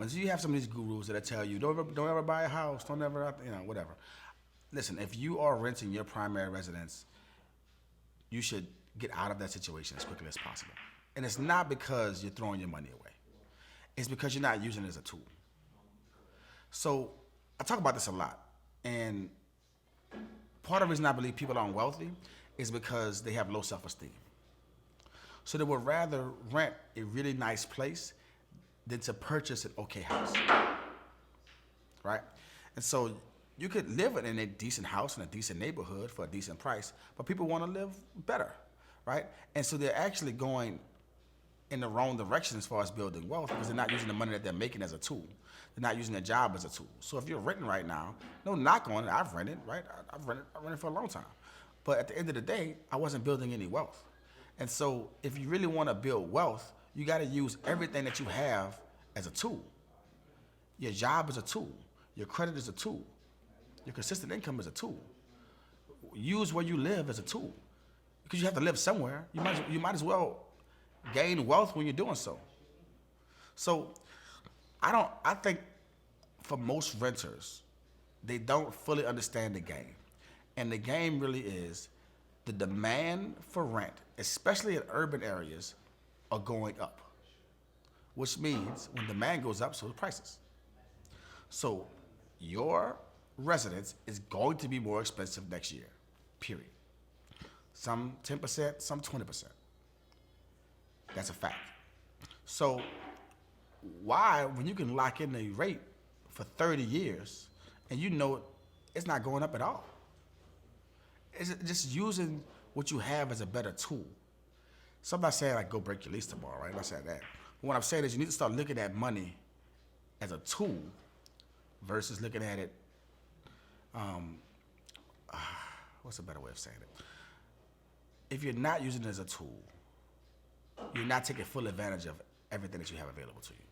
But you have some of these gurus that tell you don't ever buy a house, don't ever whatever. Listen, if you are renting your primary residence, you should get out of that situation as quickly as possible. And it's not because you're throwing your money away. It's because you're not using it as a tool. So I talk about this a lot, and part of the reason I believe people are unwealthy is because they have low self-esteem. So they would rather rent a really nice place than to purchase an okay house, right? And so you could live in a decent house in a decent neighborhood for a decent price, but people want to live better, right? And so they're actually going in the wrong direction as far as building wealth because they're not using the money that they're making as a tool. They're not using their job as a tool. So if you're renting right now, no knock on it. I've rented, right? I've rented for a long time. But at the end of the day, I wasn't building any wealth. And so if you really want to build wealth, you got to use everything that you have as a tool. Your job is a tool. Your credit is a tool. Your consistent income is a tool. Use where you live as a tool. Because you have to live somewhere. You might as well gain wealth when you're doing so. So I think for most renters, they don't fully understand the game. And the game really is the demand for rent, especially in urban areas, are going up. Which means when demand goes up, so do prices. So your residence is going to be more expensive next year, period. Some 10%, some 20%. That's a fact. So why, when you can lock in a rate for 30 years and you know it's not going up at all? It's just using what you have as a better tool. So I'm not saying like go break your lease tomorrow, right? I'm not saying that. What I'm saying is you need to start looking at money as a tool versus looking at it, what's a better way of saying it? If you're not using it as a tool, you're not taking full advantage of everything that you have available to you.